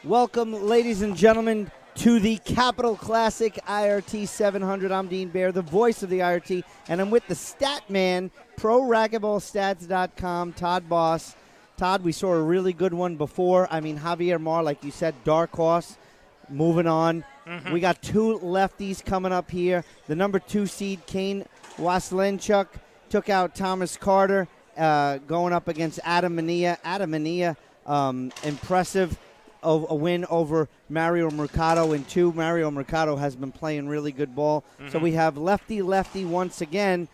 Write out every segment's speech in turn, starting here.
Welcome, ladies and gentlemen, to the Capital Classic IRT 700. I'm Dean Baer, the voice of the IRT, and I'm with the stat man, ProRacquetballStats.com, Todd Boss. Todd, we saw a really good one before. I mean, Javier Mar, like you said, dark horse, moving on. We got two lefties coming up here. The number 2 seed, Kane Waselenchuk, took out Thomas Carter, going up against Adam Manilla. Adam Manilla, impressive. A win over Mario Mercado in 2. Mario Mercado has been playing really good ball. So we have lefty once again.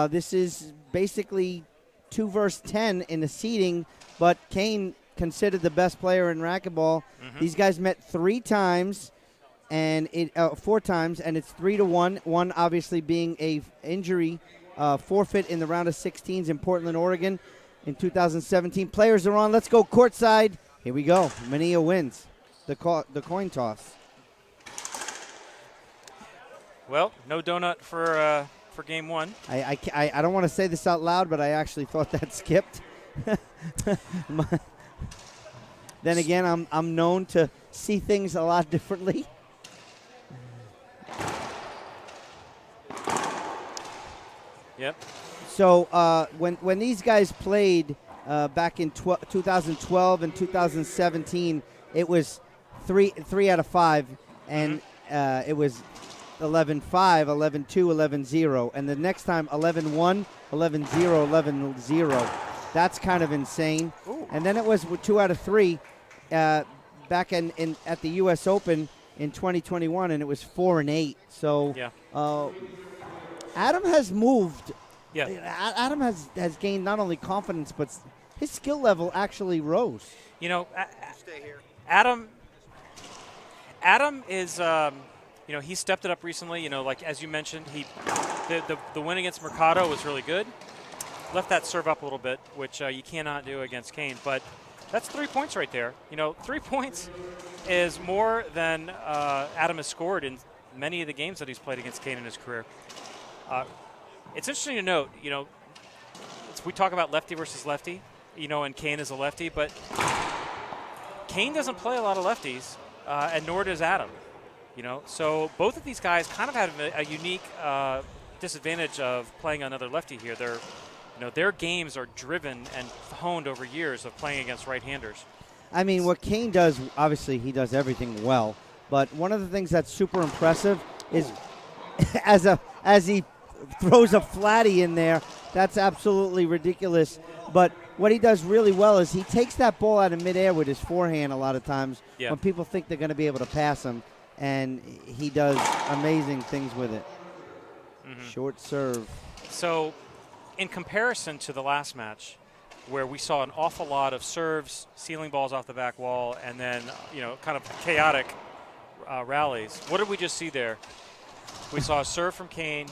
This is basically 2 versus 10 in the seeding, but Kane considered the best player in racquetball. These guys met 3 times, and 4 times, and it's 3-1. One obviously being a injury forfeit in the round of 16s in Portland, Oregon in 2017. Players are on. Let's go courtside. Here we go. Manilla wins the coin toss. Well, no donut for game 1. I don't want to say this out loud, but I actually thought that skipped. Then again, I'm known to see things a lot differently. Yep. So when these guys played back in 2012 and 2017, it was 3 out of 5, and it was 11-5, 11-2, 11-0, and the next time 11-1, 11-0, 11-0. That's kind of insane. Ooh. And then it was 2 out of 3 back in at the U.S. Open in 2021, and it was 4-8. So yeah. Adam has moved. Yeah. Adam has gained not only confidence, but his skill level actually rose. You know, Adam is, he stepped it up recently. You know, like as you mentioned, the win against Mercado was really good. Left that serve up a little bit, which you cannot do against Kane. But that's 3 points right there. You know, 3 points is more than Adam has scored in many of the games that he's played against Kane in his career. It's interesting to note, you know, we talk about lefty versus lefty, you know, and Kane is a lefty, but Kane doesn't play a lot of lefties, and nor does Adam, you know. So both of these guys kind of have a unique disadvantage of playing another lefty here. Their games are driven and honed over years of playing against right-handers. I mean, what Kane does, obviously he does everything well, but one of the things that's super impressive is as he throws a flatty in there, that's absolutely ridiculous. But what he does really well is he takes that ball out of midair with his forehand a lot of times when people think they're going to be able to pass him, and he does amazing things with it. Short serve. So in comparison to the last match, where we saw an awful lot of serves, sealing balls off the back wall, and then, you know, kind of chaotic rallies, what did we just see there? We saw a serve from Kane,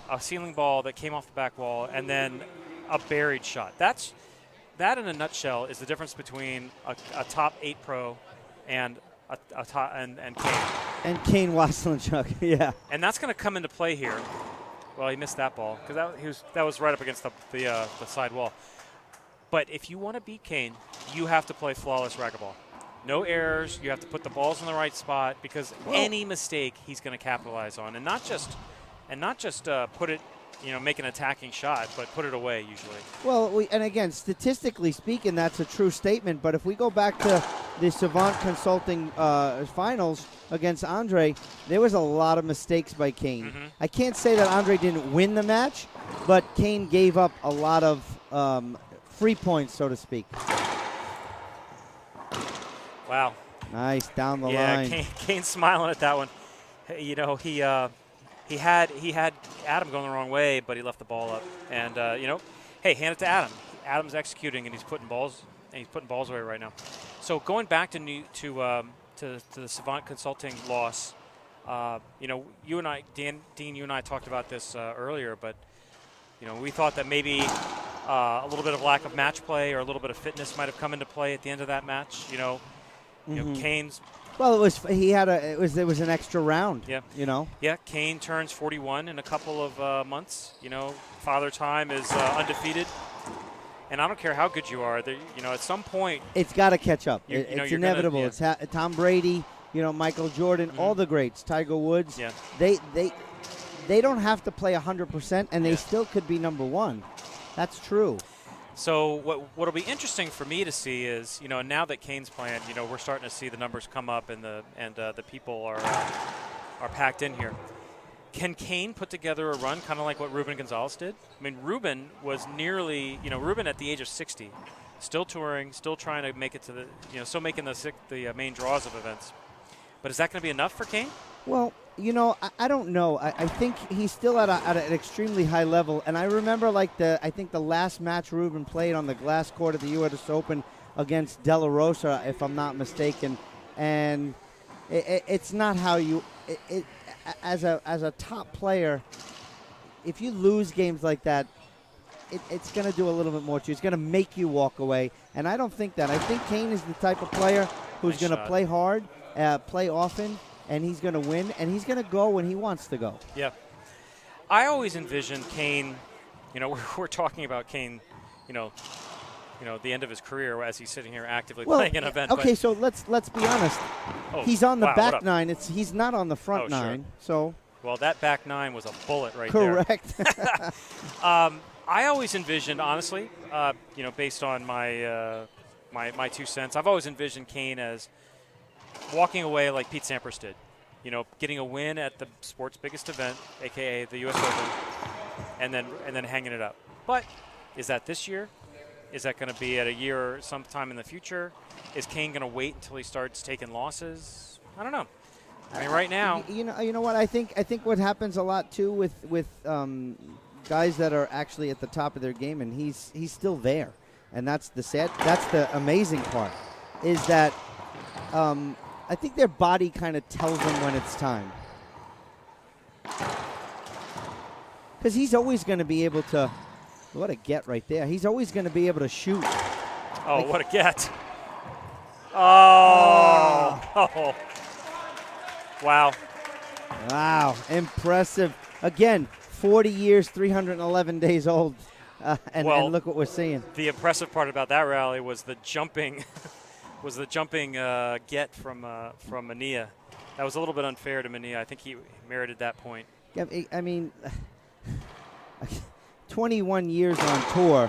a sealing ball that came off the back wall, and then a buried shot. That in a nutshell is the difference between a top 8 pro and a top and Kane. And Kane Waselenchuk, yeah. And that's going to come into play here. Well, he missed that ball because that was right up against the side wall. But if you want to beat Kane, you have to play flawless racquetball. No errors. You have to put the balls in the right spot, because any mistake he's going to capitalize on, and not just put it, you know, make an attacking shot, but put it away usually. Well, and again, statistically speaking, that's a true statement. But if we go back to the Savant Consulting finals against Andre, there was a lot of mistakes by Kane. I can't say that Andre didn't win the match, but Kane gave up a lot of free points, so to speak. Wow. Nice, down the line. Yeah, Kane's smiling at that one. You know, he had Adam going the wrong way, but he left the ball up. And hey, hand it to Adam. Adam's executing, and he's putting balls away right now. So going back to the Savant Consulting loss, you and I, Dean, you and I talked about this earlier, but we thought that maybe a little bit of lack of match play or a little bit of fitness might have come into play at the end of that match. Kane's. Well, it was an extra round. Yeah. Yeah. Kane turns 41 in a couple of months. Father Time is undefeated And I don't care how good you are. At some point, it's got to catch up. It's you're inevitable. Gonna, It's Tom Brady, Michael Jordan, all the greats, Tiger Woods. Yeah. They don't have to play 100%, and they still could be number one. That's true. So what'll be interesting for me to see is, now that Kane's playing, we're starting to see the numbers come up and the people are packed in here. Can Kane put together a run kind of like what Ruben Gonzalez did? I mean, Ruben was nearly, Ruben at the age of 60, still touring, still trying to make it to still making the main draws of events. But is that going to be enough for Kane? Well, I don't know. I think he's still at an extremely high level. And I remember, I think the last match Ruben played on the glass court of the U.S. Open against De La Rosa, if I'm not mistaken. And it's not how you as a top player, if you lose games like that, it's going to do a little bit more to you. It's going to make you walk away. And I don't think that. I think Kane is the type of player who's going to play hard, play often, and he's going to win, and he's going to go when he wants to go. Yeah. I always envisioned Kane, we're talking about Kane, the end of his career as he's sitting here actively playing an event. Okay, so let's be honest. He's on the back nine. He's not on the front nine. Sure. So. Well, that back nine was a bullet right correct. there. I always envisioned, honestly, based on my 2 cents, I've always envisioned Kane as walking away like Pete Sampras did. Getting a win at the sport's biggest event, a.k.a. the U.S. Open, and then hanging it up. But is that this year? Is that going to be at a year or sometime in the future? Is Kane going to wait until he starts taking losses? I don't know. I mean, right now, you know what I think what happens a lot too with guys that are actually at the top of their game, and he's still there, and that's the amazing part, is that I think their body kind of tells them when it's time, because he's always going to be able to. What a get right there. He's always going to be able to shoot. Oh, what a get. Oh. Wow. Wow. Impressive. Again, 40 years, 311 days old. And look what we're seeing. The impressive part about that rally was the jumping get from Manilla. That was a little bit unfair to Manilla. I think he merited that point. Yeah, I mean, 21 years on tour.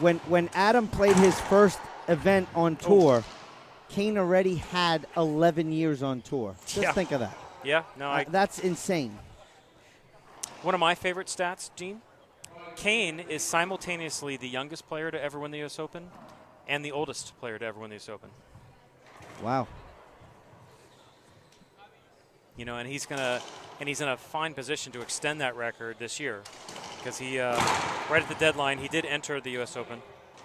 When Adam played his first event on tour, Kane already had 11 years on tour. Just think of that. Yeah, no, that's insane. One of my favorite stats, Gene, Kane is simultaneously the youngest player to ever win the U.S. Open and the oldest player to ever win the U.S. Open. Wow. And he's in a fine position to extend that record this year, because he right at the deadline he did enter the U.S. Open,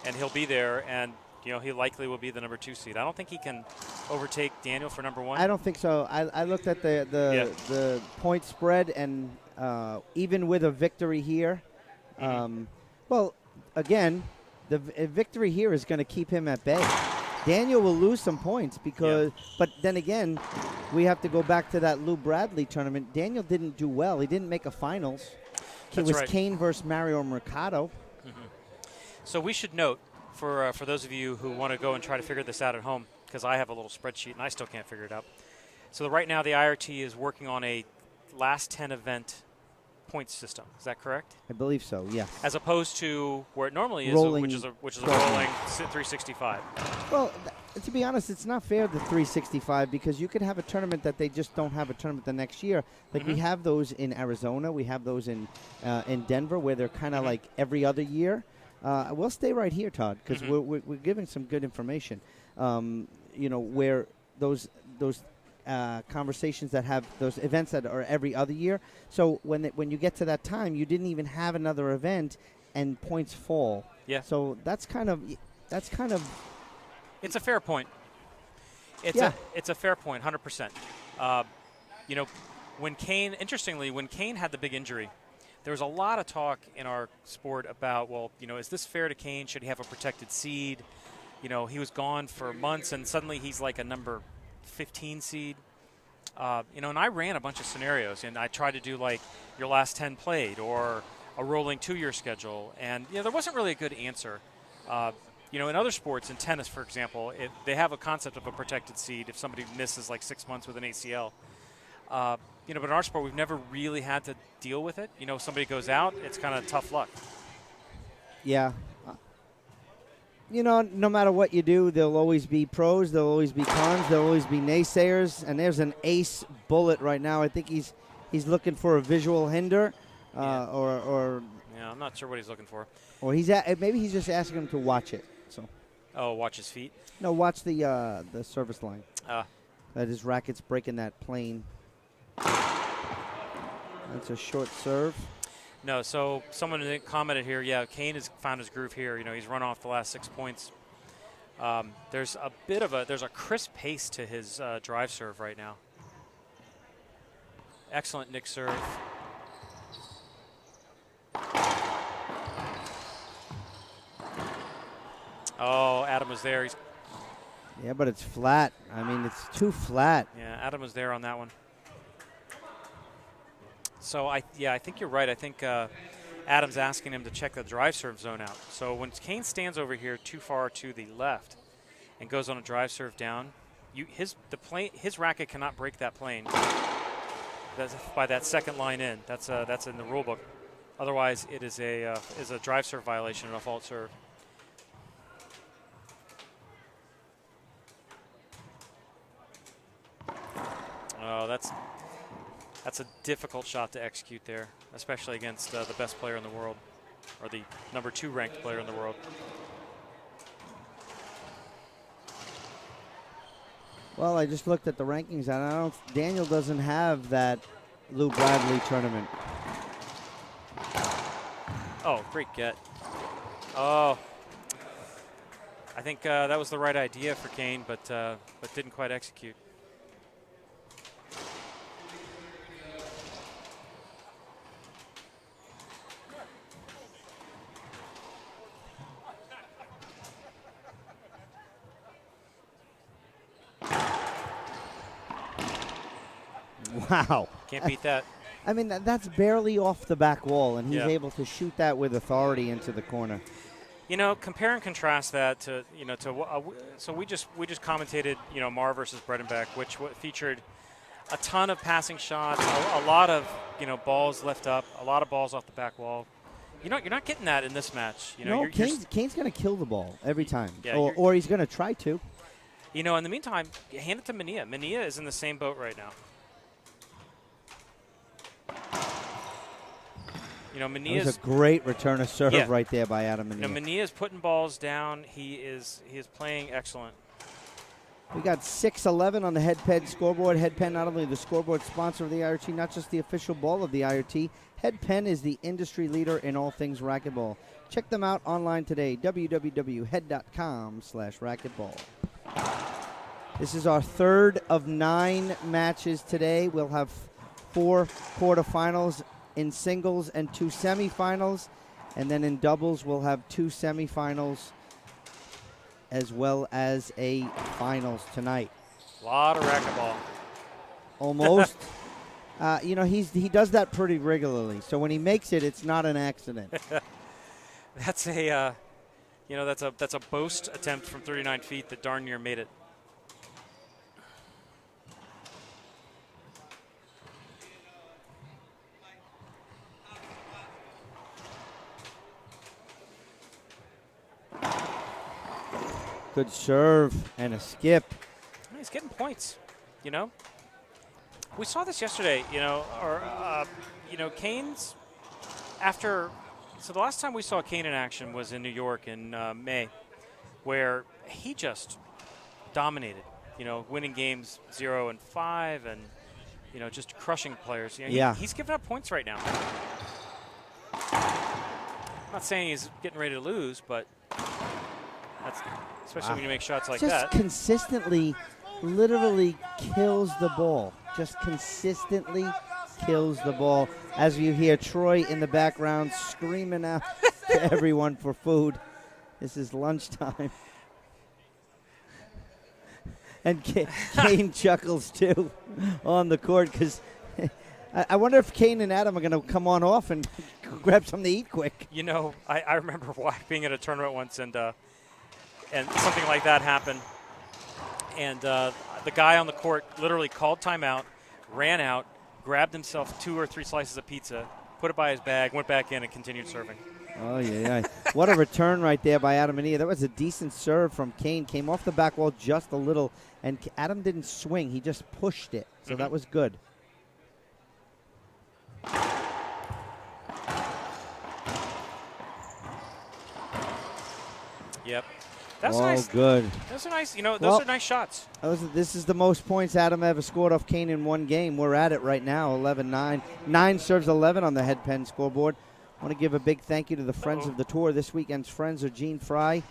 and he'll be there, and he likely will be the number 2 seed. I don't think he can overtake Daniel for number 1. I don't think so. I looked at the point spread, and even with a victory here, well, again, the victory here is going to keep him at bay. Daniel will lose some points but then again, we have to go back to that Lou Bradley tournament. Daniel didn't do well. He didn't make a finals. It was right. Kane versus Mario Mercado. So we should note, for those of you who want to go and try to figure this out at home, because I have a little spreadsheet and I still can't figure it out. So right now the IRT is working on a last 10 event point system. Is that correct? I believe so, yes. As opposed to where it normally is, which is a rolling 365. Well, to be honest, it's not fair, the 365, because you could have a tournament that they just don't have a tournament the next year. Like we have those in Arizona, we have those in Denver, where they're kind of like every other year. We'll stay right here, Todd, because we're giving some good information. Where those conversations that have those events that are every other year. So when you get to that time, you didn't even have another event, and points fall. Yeah. So that's kind of. It's a fair point. It's a fair point, 100%. When Kane had the big injury, there was a lot of talk in our sport about, is this fair to Kane? Should he have a protected seed? He was gone for months, and suddenly he's like a number 15 seed. And I ran a bunch of scenarios, and I tried to do like your last 10 played, or a rolling 2-year schedule, and there wasn't really a good answer. In other sports, in tennis, for example, they have a concept of a protected seed if somebody misses like 6 months with an ACL. But in our sport, we've never really had to deal with it. If somebody goes out, it's kind of tough luck. Yeah. No matter what you do, there'll always be pros, there'll always be cons, there'll always be naysayers, and there's an ace bullet right now. I think he's looking for a visual hinder, or yeah, I'm not sure what he's looking for. Or maybe he's just asking him to watch it. So. Oh, watch his feet. No, watch the service line. That his racket's breaking that plane. That's a short serve. No, so someone commented here, Kane has found his groove here. He's run off the last 6 points. There's a crisp pace to his drive serve right now. Excellent nick serve. Oh, Adam was there. Yeah, but it's flat. I mean, it's too flat. Yeah, Adam was there on that one. So, I think you're right. I think Adam's asking him to check the drive serve zone out. So when Kane stands over here too far to the left and goes on a drive serve down, his racket cannot break that plane. That's by that second line in. That's in the rule book. Otherwise, it is a drive serve violation and a fault serve. Oh, that's a difficult shot to execute there, especially against the best player in the world, or the number 2 ranked player in the world. Well, I just looked at the rankings, and Daniel doesn't have that Lou Bradley tournament. Oh, great get. Oh, I think that was the right idea for Kane, but didn't quite execute. Wow. Can't beat that. I mean, that's barely off the back wall, and he's Yeah. able to shoot that with authority into the corner. Compare and contrast that to, so we just commentated, Mar versus Bredenbeck, which featured a ton of passing shots, a lot of, balls left up, a lot of balls off the back wall. You're not getting that in this match. Kane's going to kill the ball every time, Yeah, or he's going to try to. In the meantime, hand it to Manilla. Manilla is in the same boat right now. Manilla's That was a great return of serve right there by Adam Manilla. Manilla's putting balls down. He is playing excellent. We got 6-11 on the HeadPen scoreboard. HeadPen, not only the scoreboard sponsor of the IRT, not just the official ball of the IRT. HeadPen is the industry leader in all things racquetball. Check them out online today, www.head.com/racquetball. This is our third of 9 matches today. We'll have 4 quarterfinals in singles and 2 semifinals, and then in doubles we'll have 2 semifinals as well as a finals tonight. A lot of racquetball. Almost. He does that pretty regularly, so when he makes it, it's not an accident. That's a that's a boast attempt from 39 feet that darn near made it. Good serve and a skip. He's getting points, We saw this yesterday, Kane's after. So the last time we saw Kane in action was in New York in May, where he just dominated, winning games 0 and 5 and, just crushing players. He's giving up points right now. I'm not saying he's getting ready to lose, but that's especially when you make shots like that. Just consistently, literally kills the ball. Just consistently kills the ball. As you hear Troy in the background screaming out to everyone for food. This is lunchtime. And Kane chuckles too on the court because I wonder if Kane and Adam are going to come on off and grab something to eat quick. You know, I remember being at a tournament once and something like that happened. And the guy on the court literally called timeout, ran out, grabbed himself 2 or 3 slices of pizza, put it by his bag, went back in, and continued serving. Oh, yeah. What a return right there by Adam Manilla. That was a decent serve from Kane. Came off the back wall just a little, and Adam didn't swing. He just pushed it, so that was good. Yep. That's oh, nice. Good. Those are nice. You know, those are nice shots. This is the most points Adam ever scored off Kane in one game. We're at it right now, 11-9. 9 serves 11 on the head pen scoreboard. I want to give a big thank you to the friends of the tour. This weekend's friends are Gene Fry,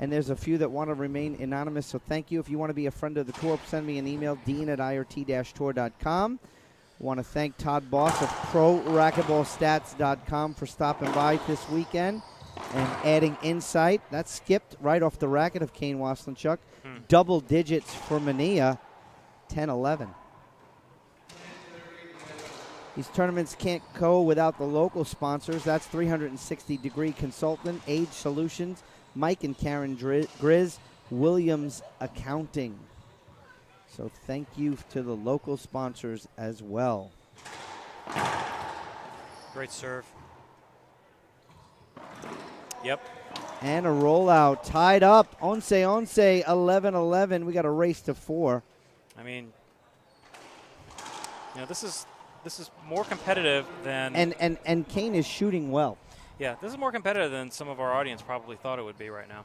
and there's a few that want to remain anonymous, so thank you. If you want to be a friend of the tour, send me an email, dean@irt-tour.com. I want to thank Todd Boss of ProRacquetballStats.com for stopping by this weekend and adding insight. That skipped right off the racket of Kane Waselenchuk. Double digits for Manilla, 10-11. These tournaments can't go without the local sponsors. That's 360-degree Consultant, Age Solutions, Mike and Karen Grizz, Williams Accounting. So thank you to the local sponsors as well. Great serve. Yep. And a rollout. Tied up. Once, 11-11. We got a race to 4. I mean, you know, this is more competitive than. And Kane is shooting well. Yeah, this is more competitive than some of our audience probably thought it would be right now.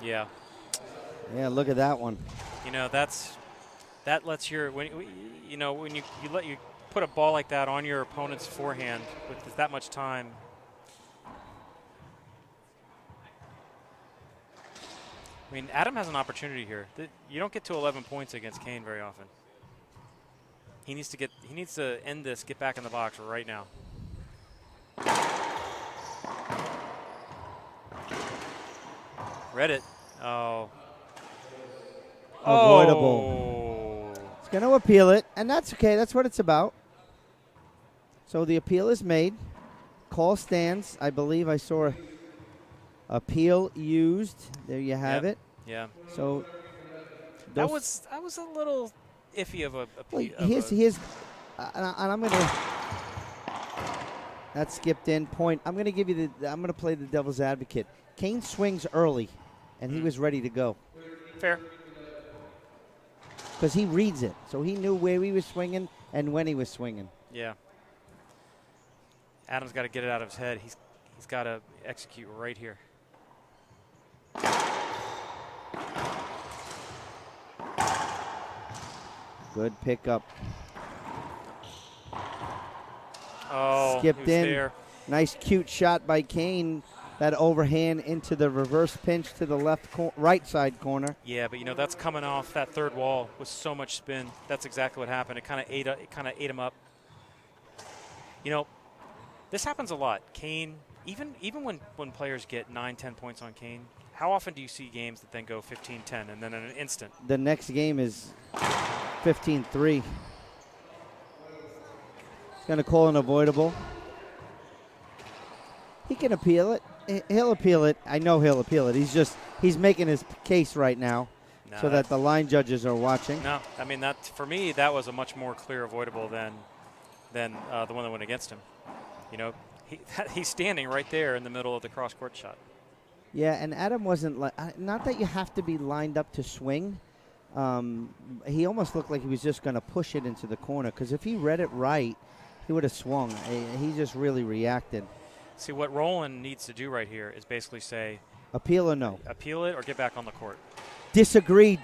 Yeah. Yeah, look at that one. You know, that lets you put a ball like that on your opponent's forehand with that much time. I mean, Adam has an opportunity here. You don't get to 11 points against Kane very often. He needs to end this, get back in the box right now. Read it. Oh. Avoidable. Oh. It's going to appeal it, and that's okay. That's what it's about. So the appeal is made. Call stands. I believe I saw appeal used. There you have it. Yeah. So that was a little iffy of a appeal. Well, here's and I'm going to. That skipped in point. I'm going to give you I'm going to play the devil's advocate. Kane swings early, and he was ready to go. Fair. Because he reads it, so he knew where he was swinging and when he was swinging. Yeah. Adam's got to get it out of his head. He's got to execute right here. Good pickup. Oh, skipped in. There. Nice, cute shot by Kane. That overhand into the reverse pinch to the right side corner. Yeah, but you know that's coming off that third wall with so much spin. That's exactly what happened. It kind of ate him up. You know, this happens a lot. Kane, even when players get 9-10 points on Kane, how often do you see games that then go 15-10 and then in an instant? The next game is 15-3. He's going to call an avoidable. He can appeal it. He'll appeal it. I know he'll appeal it. He's making his case right now so that the line judges are watching. No, I mean, for me, that was a much more clear avoidable than the one that went against him. You know, he's standing right there in the middle of the cross-court shot. Yeah, and Adam wasn't not that you have to be lined up to swing. He almost looked like he was just going to push it into the corner because if he read it right, he would have swung. He just really reacted. See, what Roland needs to do right here is basically say, appeal or no? Appeal it or get back on the court. Disagree.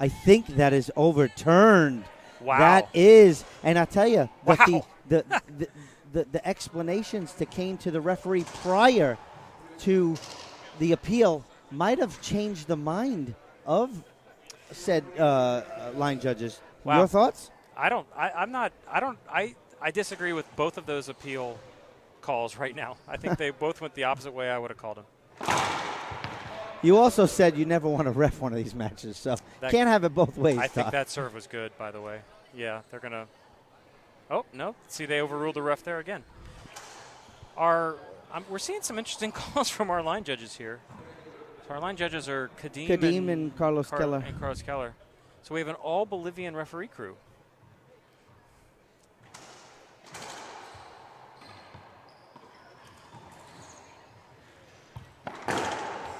I think that is overturned. Wow. That is, and I tell you, wow. the explanations to came to the referee prior to the appeal might have changed the mind of said line judges. Wow. Your thoughts? I disagree with both of those appeal calls right now. I think they both went the opposite way I would have called them. You also said you never want to ref one of these matches, so can't have it both ways. I think that serve was good, by the way. Yeah, they're going to – oh, no. See, they overruled the ref there again. We're seeing some interesting calls from our line judges here. So our line judges are Kadim and Carlos Keller. And Carlos Keller. So we have an all-Bolivian referee crew.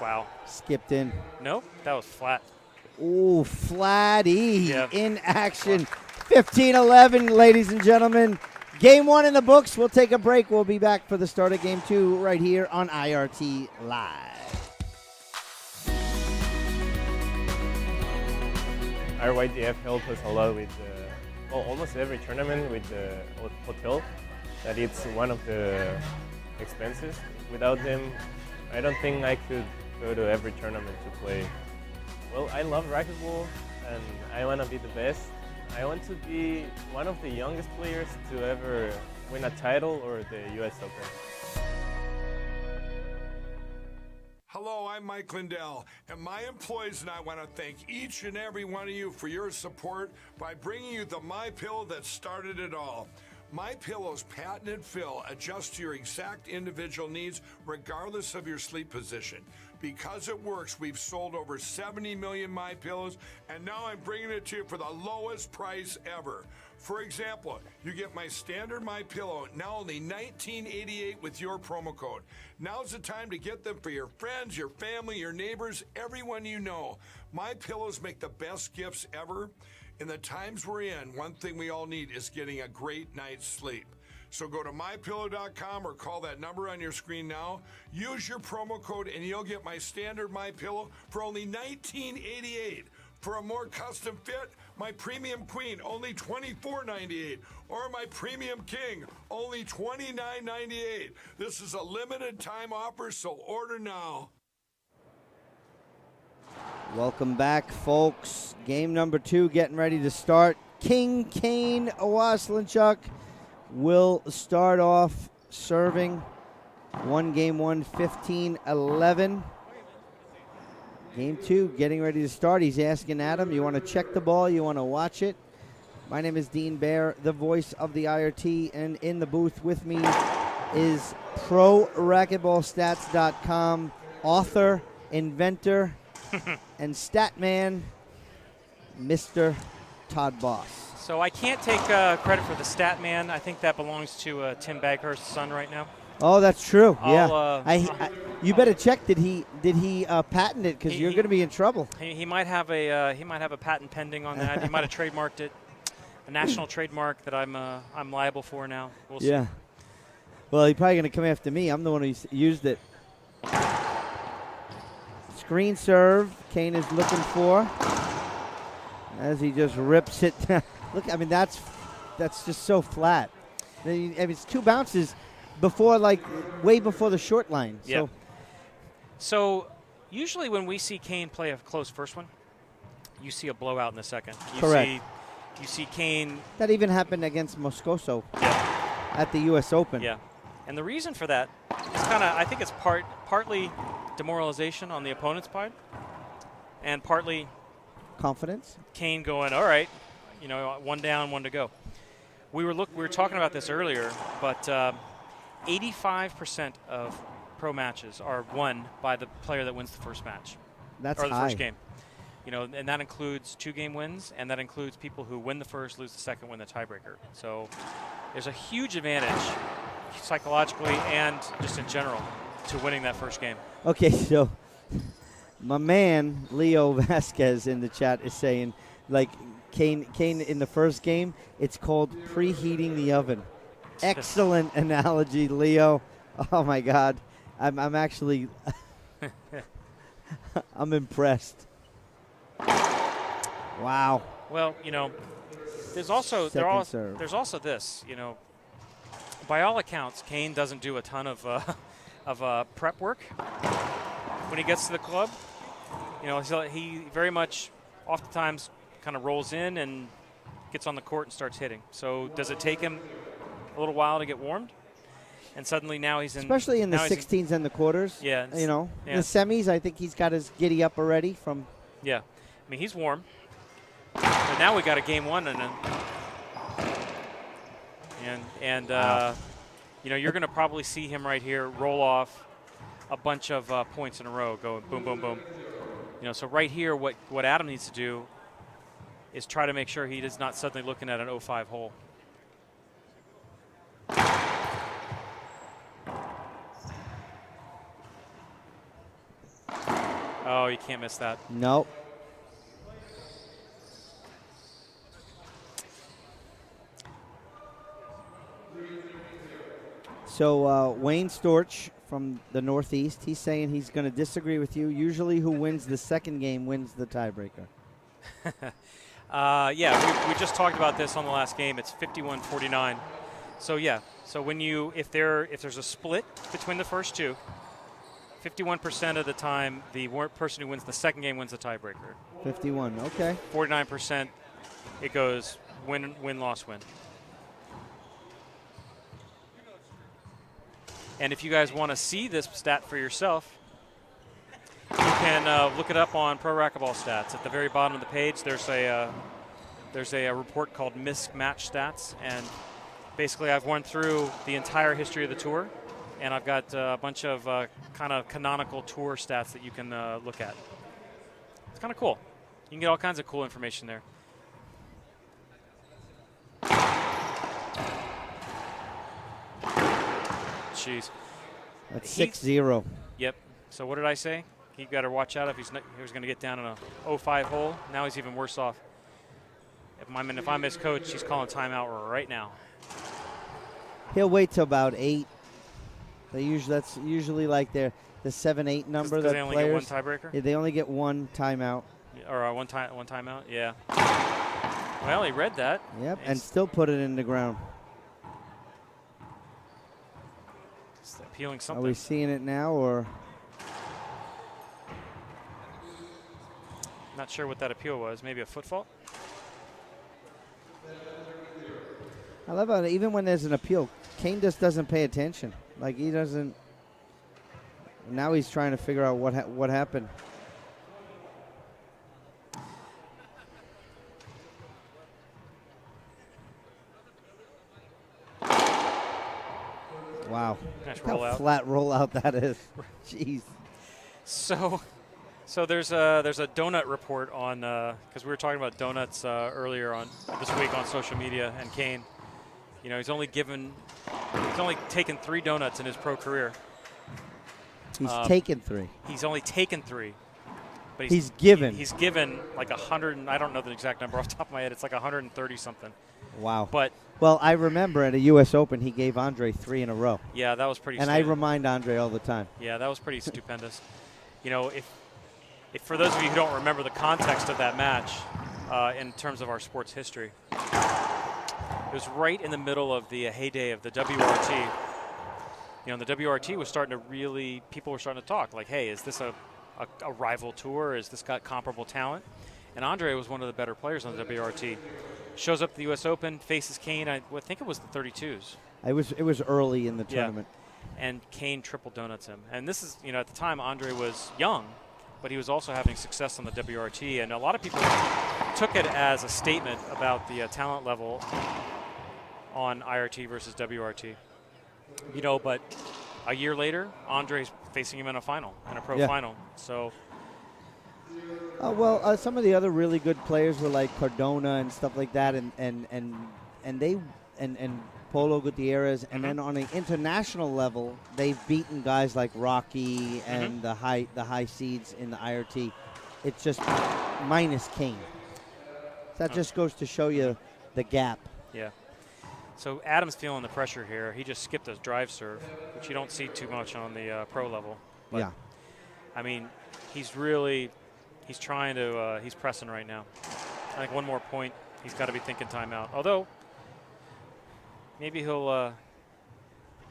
Wow. Skipped in. Nope, that was flat. Ooh, Flatty in action. Yep. 15-11, ladies and gentlemen. Game 1 in the books. We'll take a break. We'll be back for the start of Game 2 right here on IRT Live. Our YDF helped us a lot with almost every tournament with the hotel. That it's one of the expenses. Without them, I don't think I could go to every tournament to play. Well, I love racquetball and I want to be the best. I want to be one of the youngest players to ever win a title or the US Open. Hello, I'm Mike Lindell, and my employees and I want to thank each and every one of you for your support by bringing you the MyPillow that started it all. MyPillow's patented fill adjusts to your exact individual needs regardless of your sleep position. Because it works, we've sold over 70 million MyPillows, and now I'm bringing it to you for the lowest price ever. For example, you get my standard MyPillow, now only $19.88 with your promo code. Now's the time to get them for your friends, your family, your neighbors, everyone you know. MyPillows make the best gifts ever. In the times we're in, one thing we all need is getting a great night's sleep. So go to MyPillow.com or call that number on your screen now. Use your promo code and you'll get my standard MyPillow for only $19.88. For a more custom fit, my Premium Queen, only $24.98. Or my Premium King, only $29.98. This is a limited time offer, so order now. Welcome back, folks. Game number 2 getting ready to start. King Kane Waselenchuk will start off serving. Game 1, 15-11. Game 2 getting ready to start. He's asking Adam, you want to check the ball? You want to watch it? My name is Dean Baer, the voice of the IRT, and in the booth with me is ProRacquetballStats.com author, inventor, and stat man, Mr. Todd Boss. So I can't take credit for the stat man. I think that belongs to Tim Baghurst's son right now. Oh, that's true. You better check. Did he patent it? Because you're going to be in trouble. He might have a patent pending on that. He might have trademarked it, a national trademark that I'm liable for now. We'll see. Yeah. Well, he's probably going to come after me. I'm the one who used it. Screen serve. Kane is looking for as he just rips it down. Look, I mean that's just so flat. I mean, it's 2 bounces before, way before the short line. Yeah. So usually when we see Kane play a close first one, you see a blowout in the second. Correct. You see Kane. That even happened against Moscoso at the U.S. Open. Yeah. And the reason for that is I think it's partly demoralization on the opponent's part, and partly confidence. Kane going, all right, 1 down, 1 to go. We were talking about this earlier, but 85% of pro matches are won by the player that wins the first match. That's or the high. First game. And that includes 2-game wins, and that includes people who win the first, lose the second, win the tiebreaker. So there's a huge advantage psychologically and just in general to winning that first game. Okay, so my man Leo Vasquez in the chat is saying, Kane in the first game, it's called preheating the oven. Excellent analogy, Leo. Oh my God, I'm actually I'm impressed. Wow. Well, there's also this. By all accounts, Kane doesn't do a ton of prep work when he gets to the club. He very much oftentimes kind of rolls in and gets on the court and starts hitting. So does it take him a little while to get warmed? And suddenly now he's in. Especially in the now he's 16s and the quarters. Yeah, You know, yeah. the semis, I think he's got his giddy up already from. Yeah. I mean, he's warm. But now we got a game one, and Wow. you know, you're going to probably see him right here roll off a bunch of points in a row, going boom, boom, boom. You know, so right here, what Adam needs to do is try to make sure he is not suddenly looking at an 0-5 hole. Oh, you can't miss that. Nope. So Wayne Storch from the Northeast, he's saying he's going to disagree with you. Usually who wins the second game wins the tiebreaker. Yeah, we just talked about this on the last game. It's 51-49. So yeah, so when if there's a split between the first two, 51% of the time the person who wins the second game wins the tiebreaker. 51, okay. 49% it goes win, loss, win. And if you guys want to see this stat for yourself, you can look it up on Pro Racquetball Stats. At the very bottom of the page, there's a report called Mismatch Stats, and basically I've went through the entire history of the tour, and I've got a bunch of kind of canonical tour stats that you can look at. It's kind of cool. You can get all kinds of cool information there. Jeez. That's 6-0. Yep. So what did I say? He got to watch out if he was going to get down in a 0-5 hole. Now he's even worse off. If I'm his coach, he's calling timeout right now. He'll wait till about 8. That's usually like the 7-8 number that they only players. get one tiebreaker? Yeah, they only get one timeout. Or one timeout? Yeah. Well, he read that. Yep, and still put it in the ground. It's appealing something. Are we seeing it now, or? Not sure what that appeal was. Maybe a foot fault? I love how even when there's an appeal, Kane just doesn't pay attention. Like he doesn't. Now he's trying to figure out what happened. Wow. Nice Look how rollout. flat rollout that is. Jeez. So there's a donut report on because we were talking about donuts earlier on this week on social media, and Kane, you know, he's only taken 3 donuts in his pro career. He's taken 3. He's only taken 3, but he's given. He's given like 100. I don't know the exact number off the top of my head. It's like 130 something. Wow. But well, I remember at a U.S. Open he gave Andre 3 in a row. Yeah, that was pretty. And I remind Andre all the time. Yeah, that was pretty stupendous. You know, if for those of you who don't remember the context of that match, in terms of our sports history, it was right in the middle of the heyday of the WRT. You know, the WRT was starting to people were starting to talk like, hey, is this a rival tour? Is this got comparable talent? And Andre was one of the better players on the WRT. Shows up at the U.S. Open, faces Kane. I think it was the 32s. It was early in the tournament. Yeah. And Kane triple donuts him. And this is, you know, at the time Andre was young, but he was also having success on the WRT. And a lot of people took it as a statement about the talent level on IRT versus WRT. You know, but a year later, Andre's facing him in a final, in a pro final. So. Well, some of the other really good players were like Cardona and stuff like that, and Polo Gutierrez, and then on an international level, they've beaten guys like Rocky and the high seeds in the IRT. It's just minus Kane. That just goes to show you the gap. Yeah. So Adam's feeling the pressure here. He just skipped his drive serve, which you don't see too much on the pro level. But, yeah. I mean, he's trying to, he's pressing right now. I think one more point, he's got to be thinking timeout. Although, maybe he'll,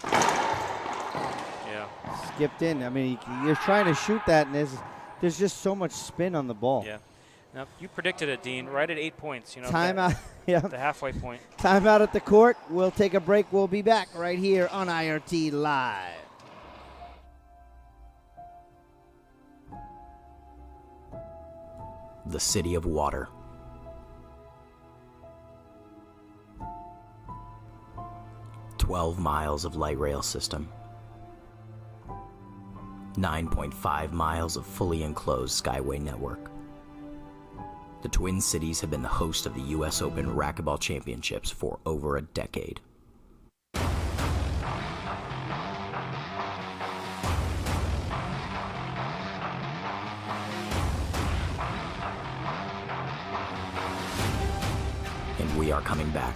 yeah. Skipped in. I mean, you're trying to shoot that, and there's just so much spin on the ball. Yeah. Yep, you predicted it, Dean, right at 8 points. You know, Timeout. Yeah. the halfway point. Timeout at the court. We'll take a break. We'll be back right here on IRT Live. The City of Water. "12 miles of light rail system. 9.5 miles of fully enclosed skyway network. The Twin Cities have been the host of the U.S. Open Racquetball Championships for over a decade. And we are coming back.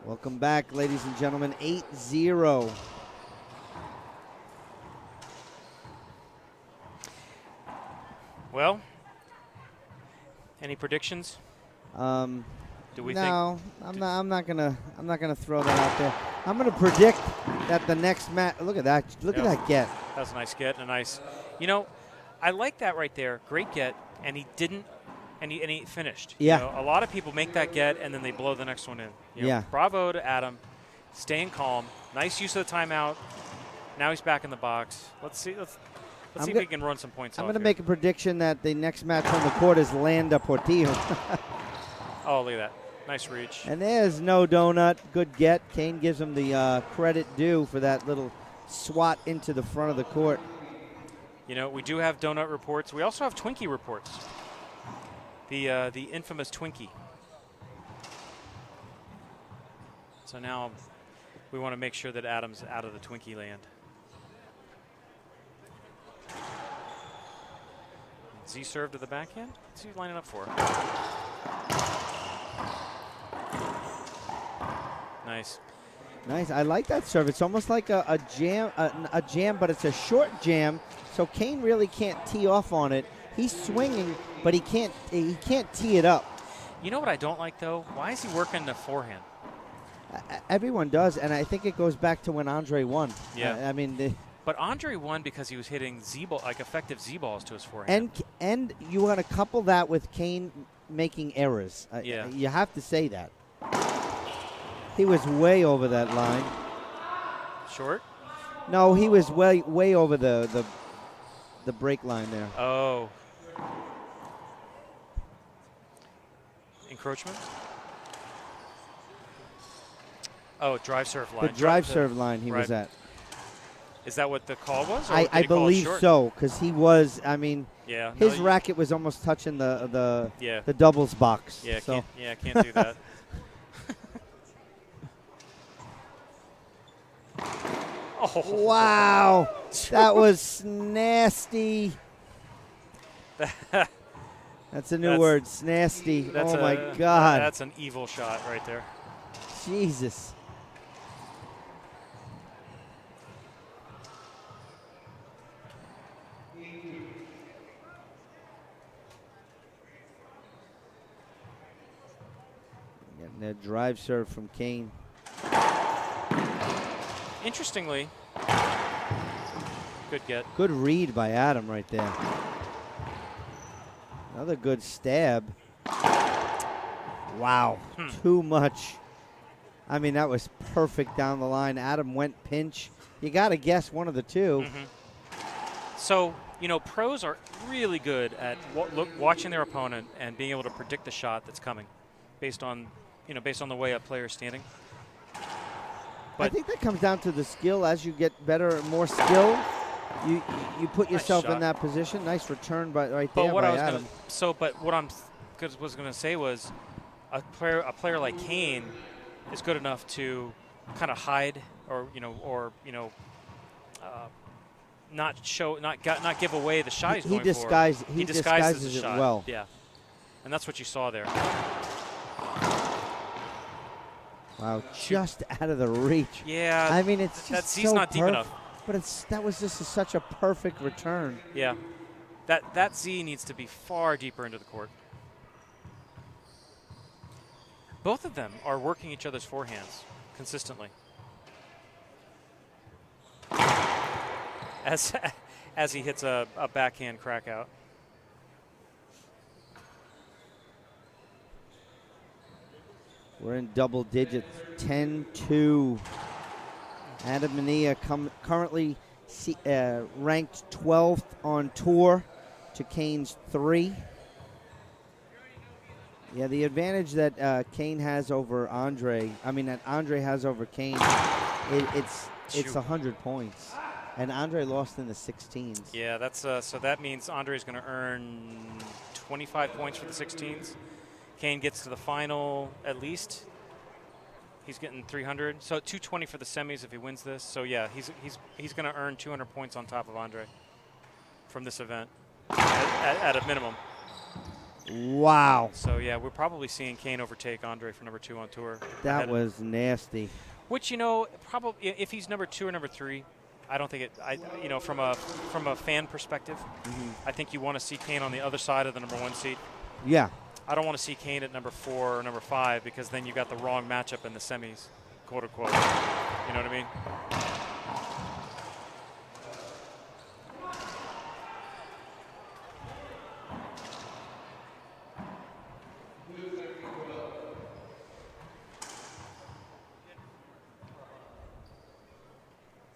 Welcome back, ladies and gentlemen. 8-0. Well, any predictions? Do we think? No, I'm not gonna throw that out there. I'm gonna predict that the next match. Look at that! Look at that get. That's a nice get and a nice. You know, I like that right there. Great get, and he didn't, and he finished. Yeah. You know, a lot of people make that get and then they blow the next one in. You know, Yeah. Bravo to Adam, staying calm. Nice use of the timeout. Now he's back in the box. Let's see. Let's see if he can run some points. I'm off gonna here. make a prediction that the next match on the court is Landa Portillo. Oh, look at that. Nice reach. And there's no donut. Good get. Kane gives him the credit due for that little swat into the front of the court. You know, we do have donut reports. We also have Twinkie reports. The infamous Twinkie. So now we want to make sure that Adam's out of the Twinkie land. Z serve to the backhand. What's he lining up for? Nice. Nice. I like that serve. It's almost like a jam, a jam, but it's a short jam. So Kane really can't tee off on it. He's swinging, but he can't tee it up. You know what I don't like though? Why is he working the forehand? Everyone does, and I think it goes back to when Andre won. Yeah. I mean. But Andre won because he was hitting Z-ball, like effective Z-balls to his forehand. And you want to couple that with Kane making errors. Yeah. You have to say that. He was way over that line. Short? No, he was way over the break line there. Oh. Encroachment? Oh, drive serve line. The drive serve line he was at. Is that what the call was? Or I did he call it believe short? so, because he was. I mean, yeah, his racket was almost touching the Yeah. doubles box. Yeah, so. can't do that. Oh Wow, that was nasty. That's a new word, nasty. Oh my God. That's an evil shot right there. Jesus. Getting that drive serve from Kane. Interestingly, good get. Good read by Adam right there. Another good stab. Wow, too much. I mean, that was perfect down the line. Adam went pinch. You got to guess one of the two. So, you know, pros are really good at watching their opponent and being able to predict the shot that's coming based on the way a player's standing. I think that comes down to the skill. As you get better and more skill, you put yourself in that position. Nice return right there by Adam. But what I was going to say was a player like Kane is good enough to kind of hide or not give away the shot he's going for. He disguises the it shot. well. Yeah, and that's what you saw there. Wow, just out of the reach. Yeah, I mean, it's that just Z's not deep enough. But that was just such a perfect return. Yeah, that Z needs to be far deeper into the court. Both of them are working each other's forehands consistently. As he hits a backhand crack out. We're in double digits, 10-2. Manilla currently ranked 12th on tour to Kane's 3. Yeah, the advantage that Kane has over Andre, that Andre has over Kane, it's 100 points. And Andre lost in the 16s. Yeah, that's so that means Andre's going to earn 25 points for the 16s. Kane gets to the final at least. He's getting 300. So 220 for the semis if he wins this. So yeah, he's going to earn 200 points on top of Andre from this event at a minimum. Wow. So yeah, we're probably seeing Kane overtake Andre for number 2 on tour. That was nasty. Which, probably if he's number 2 or number 3, I don't think it. From a fan perspective, I think you want to see Kane on the other side of the number 1 seed. Yeah. I don't want to see Kane at number 4 or number 5 because then you got the wrong matchup in the semis, quote unquote. You know what I mean?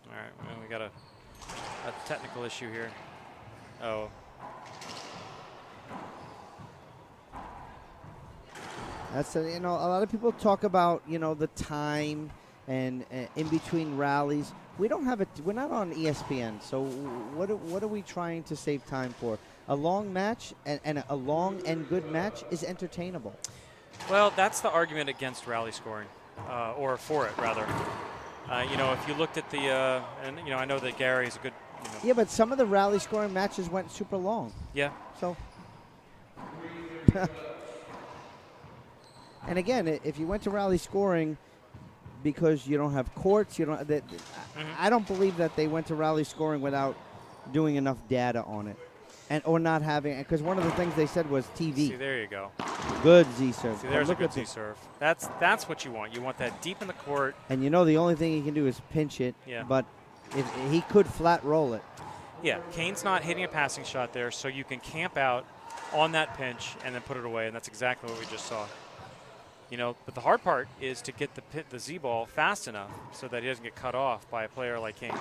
All right, well, we got a technical issue here. Oh. That's a lot of people talk about the time and in between rallies. We don't have it. We're not on ESPN. So what are we trying to save time for? A long match and a long and good match is entertainable. Well, that's the argument against rally scoring, or for it rather. If you looked at the I know that Gary is a good. Yeah, but some of the rally scoring matches went super long. Yeah. So. And again, if you went to rally scoring because you don't have courts, I don't believe that they went to rally scoring without doing enough data on it, or not having. Because one of the things they said was TV. See, there you go. Good Z serve. See, there's a good Z serve. That's what you want. You want that deep in the court. And the only thing he can do is pinch it. Yeah. But if he could flat roll it. Yeah, Kane's not hitting a passing shot there, so you can camp out on that pinch and then put it away, and that's exactly what we just saw. But the hard part is to get the Z ball fast enough so that he doesn't get cut off by a player like Kane.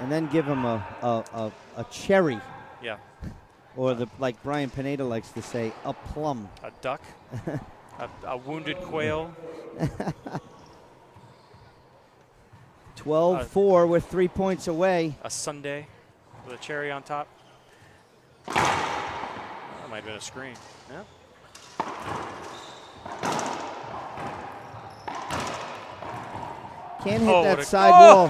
And then give him a cherry. Yeah. Or like Brian Pineda likes to say, a plum. A duck. a wounded quail. 12-4 with 3 points away. A sundae with a cherry on top. That might have been a screen. Yeah. Can't hit that sidewall.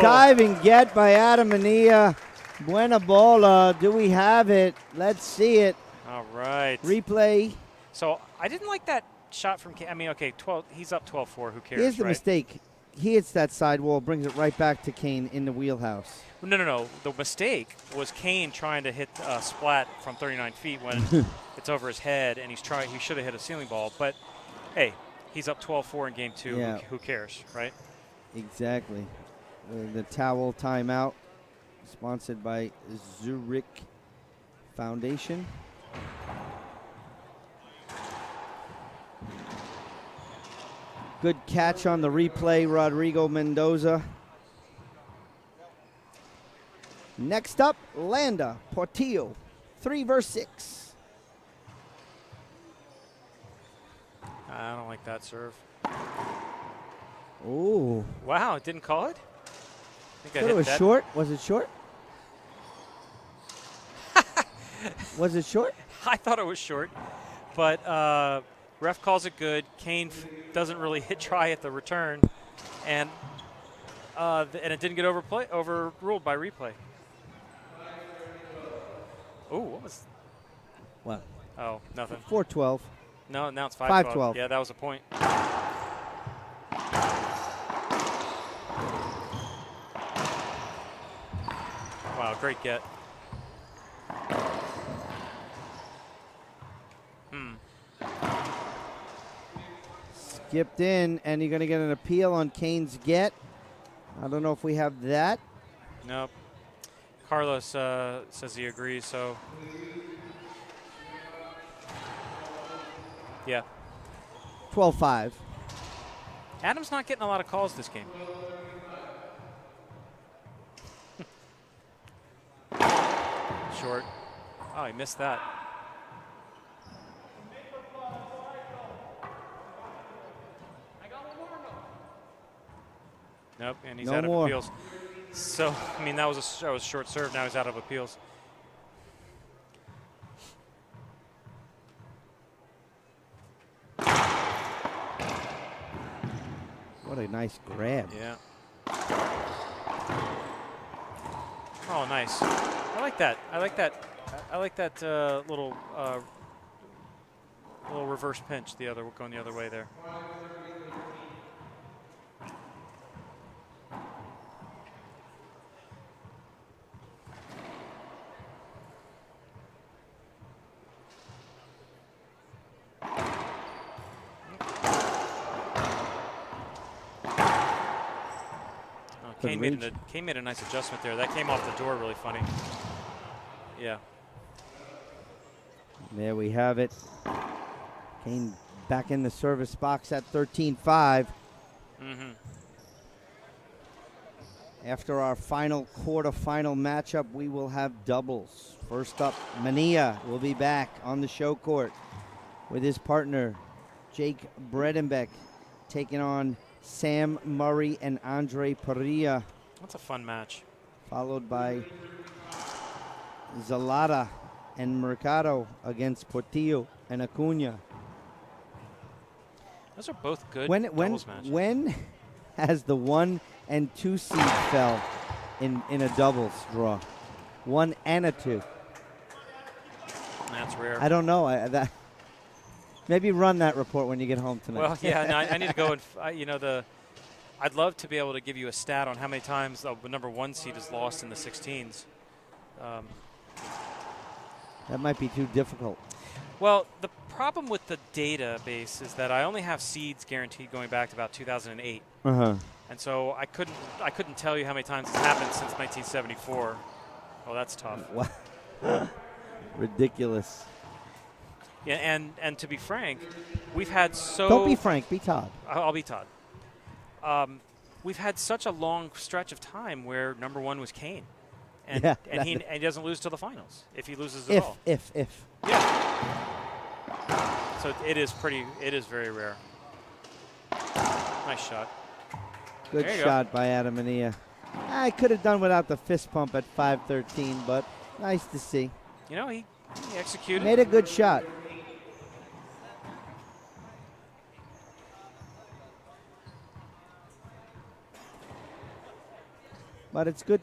Diving get by Manilla. Buena bola. Do we have it? Let's see it. All right. Replay. So I didn't like that shot from Kane. 12. He's up 12-4. Who cares? Here's the mistake. He hits that sidewall, brings it right back to Kane in the wheelhouse. No. The mistake was Kane trying to hit a splat from 39 feet when it's over his head, and he should have hit a ceiling ball. But, hey, he's up 12-4 in game 2. Yeah. Who cares, right? Exactly. The towel timeout, sponsored by Zurich Foundation. Good catch on the replay, Rodrigo Mendoza. Next up, Landa Portillo, 3 versus 6. I don't like that serve. Oh. Wow, didn't call it? I think it was short. Was it short? Was it short? I thought it was short, but ref calls it good. Kane doesn't really try at the return, and it didn't get overruled by replay. Oh, what was? What? Oh, nothing. 4-12. No, now it's 5-12. 5-12. Yeah, that was a point. Wow, great get. skipped in, and you're going to get an appeal on Kane's get. I don't know if we have that. Nope. Carlos says he agrees, so. Yeah. 12-5. Adam's not getting a lot of calls this game. Short. Oh, he missed that. Nope, and he's No out of more. appeals. So, I mean, that was a short serve. Now he's out of appeals. What a nice grab. Yeah. Oh, nice. I like that. I like that. I like that little reverse pinch. Going the other way there. Kane made a nice adjustment there. That came off the door really funny. Yeah. There we have it. Kane back in the service box at 13-5. After our final quarterfinal matchup, we will have doubles. First up, Manilla will be back on the show court with his partner, Jake Bredenbeck, taking on Sam Murray and Andre Parilla. That's a fun match. Followed by Zalata and Mercado against Portillo and Acuna. Those are both good When doubles matches. when has the 1 and 2 seed fell in a doubles draw? 1 and a 2. That's rare. I don't know. Maybe run that report when you get home tonight. Well, yeah, no, I need to go and I'd love to be able to give you a stat on how many times the number 1 seed is lost in the 16s. That might be too difficult. Well, the problem with the database is that I only have seeds guaranteed going back to about 2008, Uh-huh. and so I couldn't tell you how many times it's happened since 1974. Oh, that's tough. Wow. Ridiculous. Yeah, and to be frank, we've had so. Don't be Frank. Be Todd. I'll be Todd. We've had such a long stretch of time where number 1 was Kane, and Yeah, he doesn't lose till the finals if he loses at all. If. Yeah. So it is very rare. Nice shot. Good There you shot by Adam Manilla. I could have done without the fist pump at 5-13, but nice to see. You know, he executed. Made a good shot. But it's good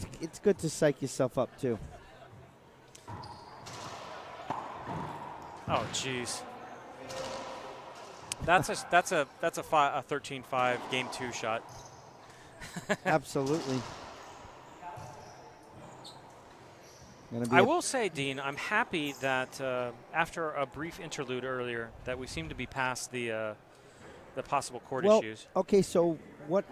to psych yourself up too. Oh, jeez. That's a 13-5 game 2 shot. Absolutely. I will say, Dean, I'm happy that after a brief interlude earlier, that we seem to be past the possible court issues. Okay, so what?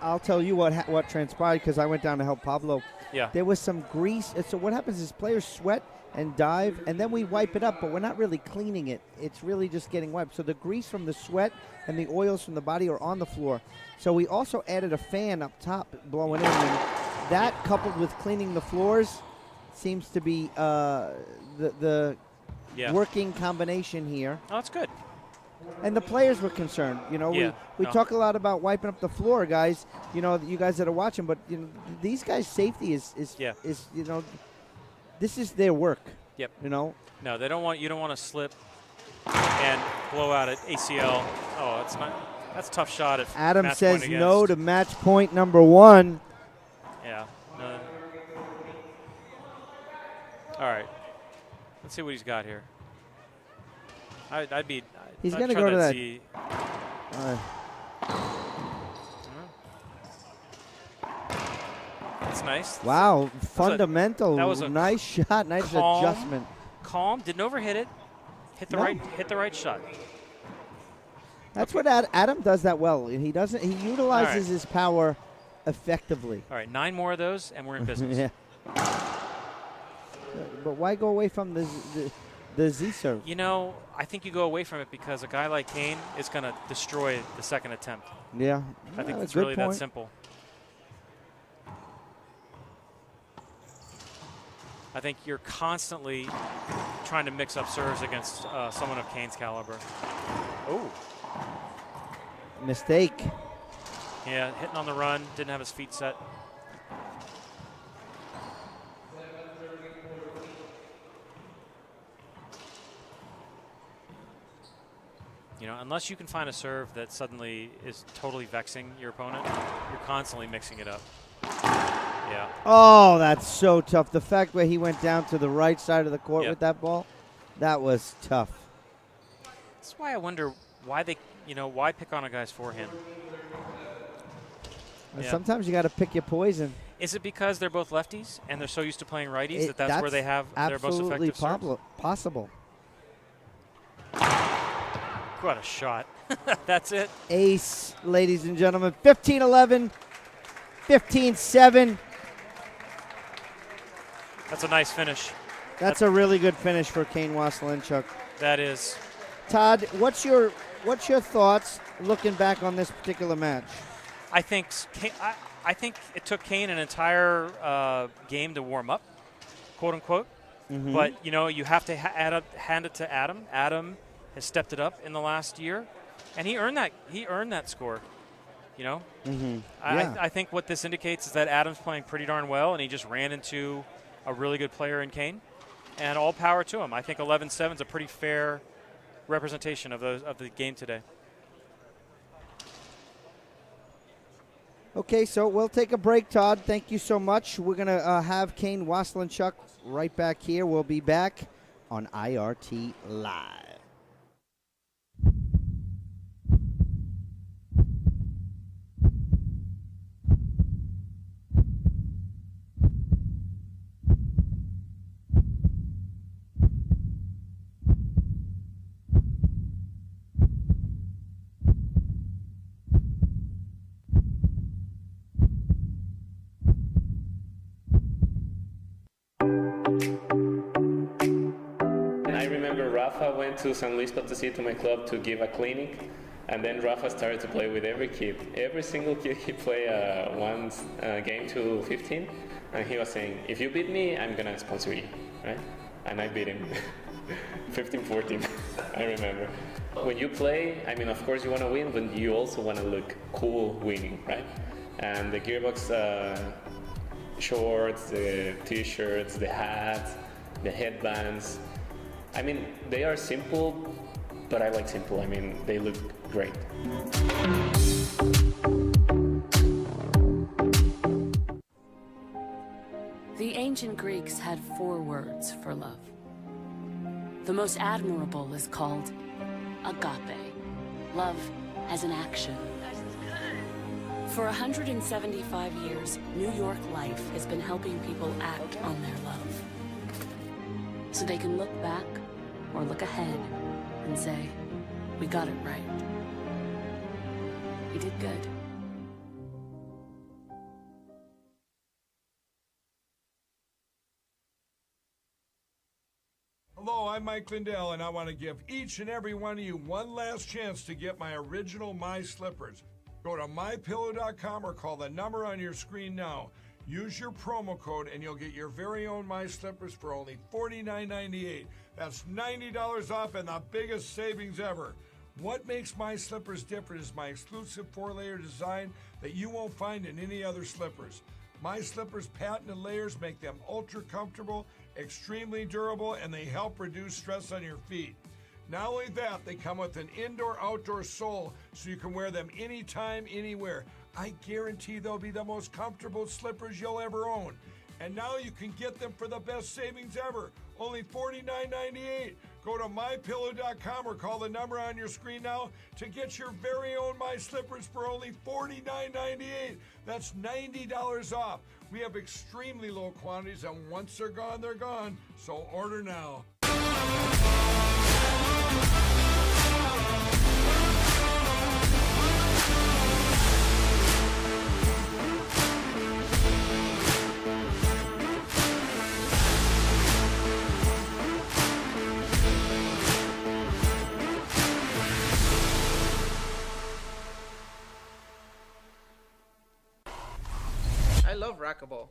I'll tell you what transpired because I went down to help Pablo. Yeah. There was some grease. So what happens is players sweat and dive, and then we wipe it up, but we're not really cleaning it. It's really just getting wiped. So the grease from the sweat and the oils from the body are on the floor. So we also added a fan up top blowing in, and that coupled with cleaning the floors seems to be the working combination here. Oh, that's good. And the players were concerned. You know, we talk a lot about wiping up the floor, guys. You know, you guys that are watching, but you know, these guys' safety is you know, this is their work. Yep. You know. No, you don't want to slip and blow out at ACL. Oh, that's a tough shot. If Adam match says point no against. to match point number 1. Yeah. All right. Let's see what he's got here. He's going to go to that. That's nice. Wow, fundamental. That was a nice shot, nice calm, adjustment. Calm, didn't overhit it. Hit the right shot. That's what Adam does that well. He doesn't. He utilizes his power effectively. All right, 9 more of those, and we're in business. Yeah. But why go away from the Z serve? You know, I think you go away from it because a guy like Kane is going to destroy the second attempt. Yeah. I think it's good really point. that simple. I think you're constantly trying to mix up serves against someone of Kane's caliber. Oh. Mistake. Yeah, hitting on the run, didn't have his feet set. You know, unless you can find a serve that suddenly is totally vexing your opponent, you're constantly mixing it up. Yeah. Oh, that's so tough. The fact where he went down to the right side of the court with that ball, that was tough. That's why I wonder why why pick on a guy's forehand? Sometimes you got to pick your poison. Is it because they're both lefties and they're so used to playing righties that's where they have their most effective serves? Absolutely possible. What a shot. That's it. Ace, ladies and gentlemen. 15-11, 15-7. That's a nice finish. That's a really good finish for Kane Waselenchuk. That is. Todd, what's your thoughts looking back on this particular match? I think it took Kane an entire game to warm up, quote unquote. Mm-hmm. But you have to hand it to Adam. Adam has stepped it up in the last year, and he earned that score. Mm-hmm. I think what this indicates is that Adam's playing pretty darn well, and he just ran into a really good player in Kane, and all power to him. I think 11-7 is a pretty fair representation of the game today. Okay, so we'll take a break, Todd. Thank you so much. We're going to have Kane Waselenchuk right back here. We'll be back on IRT Live. Rafa went to San Luis Potosí to my club to give a clinic, and then Rafa started to play with every kid. Every single kid he played one game to 15, and he was saying, if you beat me, I'm gonna sponsor you, right? And I beat him 15-14, I remember. When you play, I mean, of course you want to win, but you also want to look cool winning, right? And the Gearbox shorts, the t-shirts, the hats, the headbands, I mean, they are simple, but I like simple. I mean, they look great. The ancient Greeks had 4 words for love. The most admirable is called agape, love as an action. For 175 years, New York Life has been helping people act on their love, so they can look back or look ahead and say, we got it right. We did good. Hello, I'm Mike Lindell, and I want to give each and every one of you one last chance to get my original My Slippers. Go to mypillow.com or call the number on your screen now. Use your promo code and you'll get your very own My Slippers for only $49.98. That's $90 off and the biggest savings ever. What makes My Slippers different is my exclusive 4-layer design that you won't find in any other slippers. My Slippers' patented layers make them ultra comfortable, extremely durable, and they help reduce stress on your feet. Not only that, they come with an indoor-outdoor sole so you can wear them anytime, anywhere. I guarantee they'll be the most comfortable slippers you'll ever own. And now you can get them for the best savings ever, only $49.98. Go to mypillow.com or call the number on your screen now to get your very own My Slippers for only $49.98. That's $90 off. We have extremely low quantities, and once they're gone, they're gone. So order now. I love racquetball.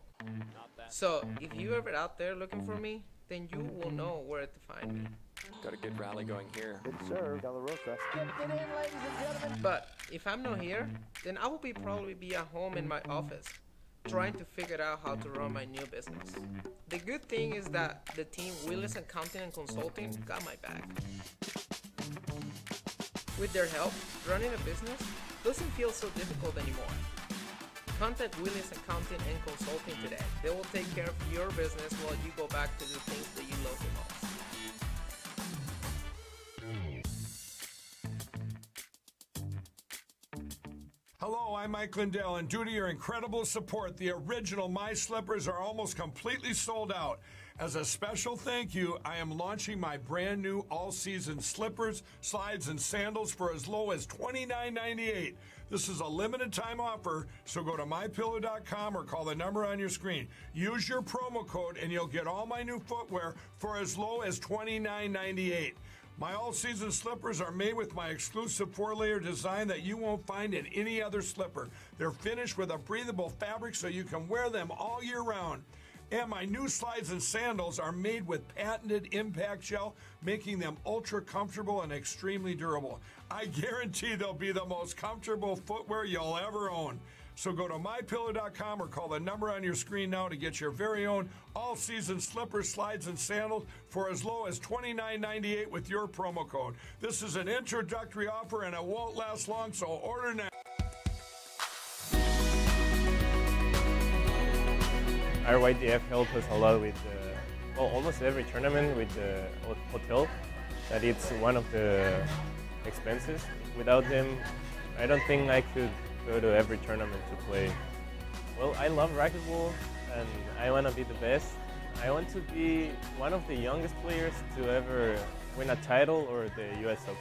So if you're ever out there looking for me, then you will know where to find me. Got a good rally going here. Good serve, Delarosa. But if I'm not here, then I will probably be at home in my office, trying to figure out how to run my new business. The good thing is that the team Willis Accounting and Consulting got my back. With their help, running a business doesn't feel so difficult anymore. Contact Willis Accounting and Consulting today. They will take care of your business while you go back to the things that you love the most. Hello, I'm Mike Lindell, and due to your incredible support, the original My Slippers are almost completely sold out. As a special thank you, I am launching my brand new all-season slippers, slides, and sandals for as low as $29.98. This is a limited time offer, so go to mypillow.com or call the number on your screen. Use your promo code and you'll get all my new footwear for as low as $29.98. My all-season slippers are made with my exclusive 4-layer design that you won't find in any other slipper. They're finished with a breathable fabric so you can wear them all year round. And my new slides and sandals are made with patented impact gel, making them ultra comfortable and extremely durable. I guarantee they'll be the most comfortable footwear you'll ever own. So go to mypillow.com or call the number on your screen now to get your very own all-season slippers, slides, and sandals for as low as $29.98 with your promo code. This is an introductory offer and it won't last long, so order now. Our YDF helped us a lot with almost every tournament with the hotel, that it's one of the expenses. Without them, I don't think I could go to every tournament to play. Well, I love racquetball and I want to be the best. I want to be one of the youngest players to ever win a title or the US Open.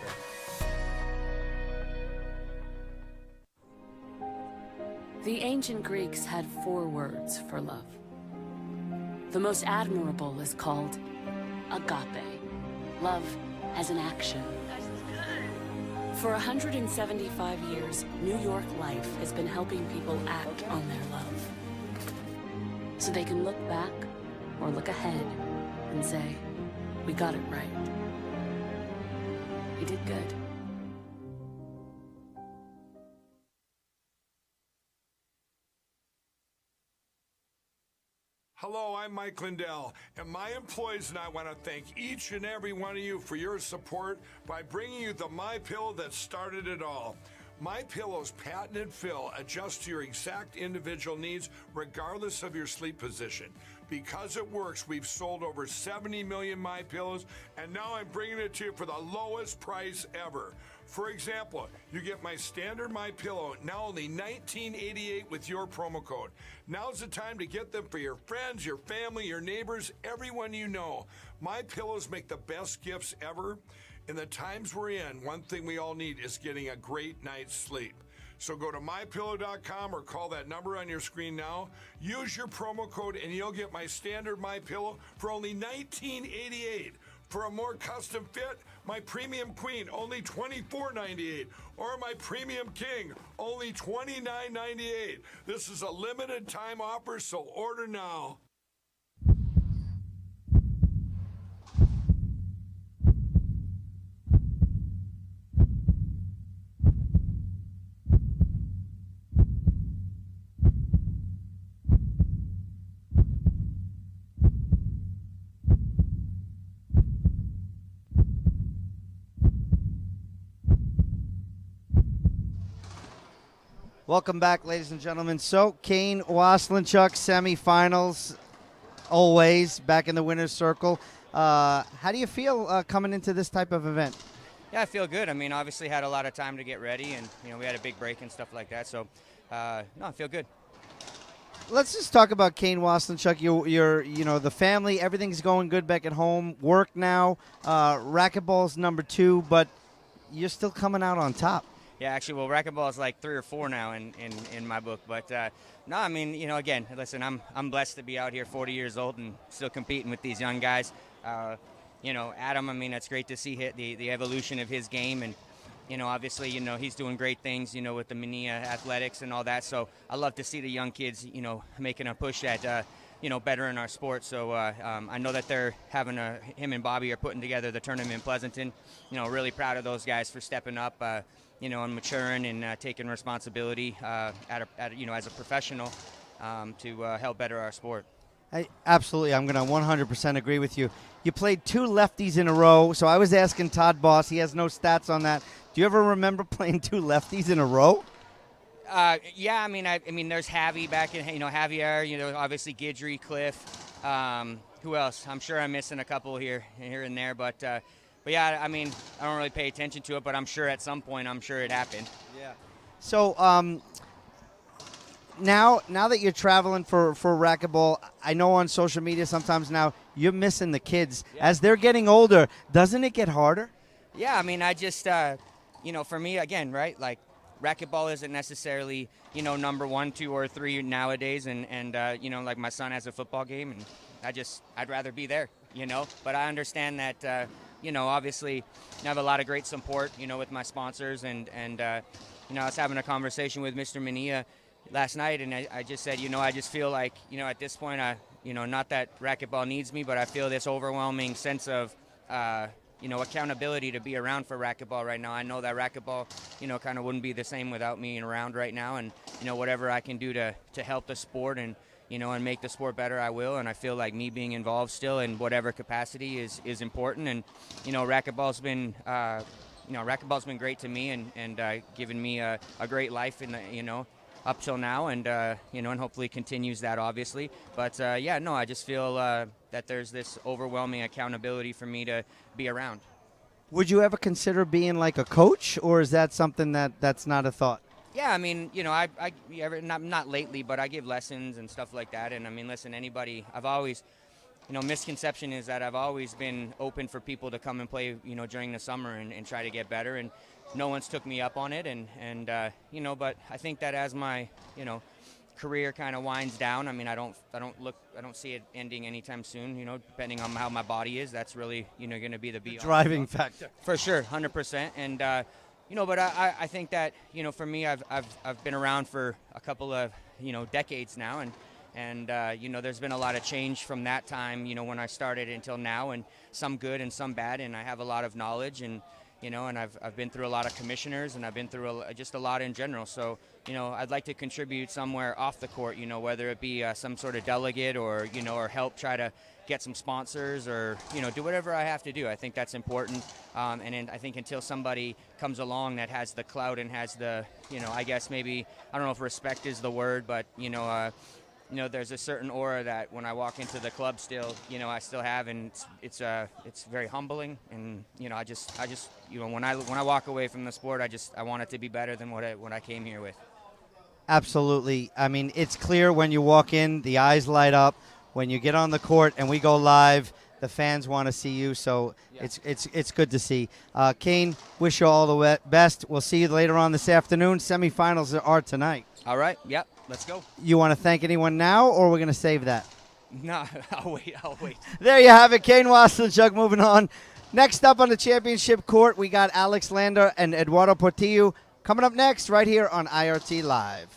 The ancient Greeks had 4 words for love. The most admirable is called agape, love as an action. For 175 years, New York Life has been helping people act on their love. So they can look back or look ahead and say, we got it right. We did good. Hello, I'm Mike Lindell, and my employees and I want to thank each and every one of you for your support by bringing you the MyPillow that started it all. MyPillow's patented fill adjusts to your exact individual needs regardless of your sleep position. Because it works, we've sold over 70 million MyPillows, and now I'm bringing it to you for the lowest price ever. For example, you get my standard MyPillow, now only $19.88 with your promo code. Now's the time to get them for your friends, your family, your neighbors, everyone you know. MyPillows make the best gifts ever. In the times we're in, one thing we all need is getting a great night's sleep. So go to mypillow.com or call that number on your screen now. Use your promo code and you'll get my standard MyPillow for only $19.88. For a more custom fit, my Premium Queen, only $24.98. Or my Premium King, only $29.98. This is a limited time offer, so order now. Welcome back, ladies and gentlemen. So, Kane Waselenchuk semifinals, always back in the winner's circle. How do you feel coming into this type of event? Yeah, I feel good. I mean, obviously had a lot of time to get ready, and we had a big break and stuff like that. So, no, I feel good. Let's just talk about Kane Waselenchuk. Your the family, everything's going good back at home. Work now, racquetball's number 2, but you're still coming out on top. Yeah, actually, well, racquetball is like 3 or 4 now in my book. But no, I mean, again, listen, I'm blessed to be out here, 40 years old, and still competing with these young guys. Adam, I mean, it's great to see the evolution of his game, and obviously, he's doing great things, with the Manilla athletics and all that. So I love to see the young kids, making a push at, bettering our sport. So I know that they're having him and Bobby are putting together the tournament in Pleasanton. Really proud of those guys for stepping up, and maturing and taking responsibility as a professional to help better our sport. Absolutely. I'm going to 100% agree with you. You played 2 lefties in a row, so I was asking Todd Boss. He has no stats on that. Do you ever remember playing 2 lefties in a row? Yeah, I mean, there's Javi back in, Javier, obviously Guidry, Cliff. Who else? I'm sure I'm missing a couple here and there, but yeah, I mean, I don't really pay attention to it, but I'm sure at some point, it happened. Yeah. So, Now that you're traveling for racquetball, I know on social media sometimes now you're missing the kids. Yeah. As they're getting older, doesn't it get harder? Yeah, I mean, I just, for me, again, right, like racquetball isn't necessarily, number 1, 2, or 3 nowadays. And like my son has a football game, and I'd rather be there, But I understand that, obviously I have a lot of great support, with my sponsors. And I was having a conversation with Mr. Manilla last night, and I just said, I just feel like, at this point, not that racquetball needs me, but I feel this overwhelming sense of, accountability to be around for racquetball right now. I know that racquetball, kind of wouldn't be the same without me around right now, and, whatever I can do to help the sport and, and make the sport better, I will. And I feel like me being involved still in whatever capacity is important. And, racquetball's been, racquetball's been great to me and given me a great life in the, up till now, and and hopefully continues that, obviously. But I just feel that there's this overwhelming accountability for me to be around. Would you ever consider being like a coach, or is that something that's not a thought? Yeah, I mean, not lately, but I give lessons and stuff like that. And I mean, listen, anybody, I've always, misconception is that I've always been open for people to come and play, during the summer and try to get better. And no one's took me up on it, and but I think that as my, career kind of winds down, I mean, I don't see it ending anytime soon, depending on how my body is. That's really, going to be the driving factor. For sure, 100%. And, but I think that, for me, I've been around for a couple of, decades now, and there's been a lot of change from that time, when I started until now, and some good and some bad, and I have a lot of knowledge, and and I've been through a lot of commissioners, and I've been through just a lot in general. So, I'd like to contribute somewhere off the court, whether it be some sort of delegate or, or help try to get some sponsors or, do whatever I have to do. I think that's important. And I think until somebody comes along that has the clout and has the, I guess maybe, I don't know if respect is the word, but, there's a certain aura that when I walk into the club still, I still have, and it's very humbling. And, I just when I walk away from the sport, I want it to be better than what I came here with. Absolutely. I mean, it's clear when you walk in, the eyes light up. When you get on the court and we go live, the fans want to see you. So yeah. It's good to see. Kane, wish you all the best. We'll see you later on this afternoon. Semifinals are tonight. All right. Yep. Let's go. You want to thank anyone now, or we're going to save that? No, I'll wait. There you have it. Kane Waselenchuk moving on. Next up on the championship court, we got Alex Lander and Eduardo Portillo coming up next right here on IRT Live.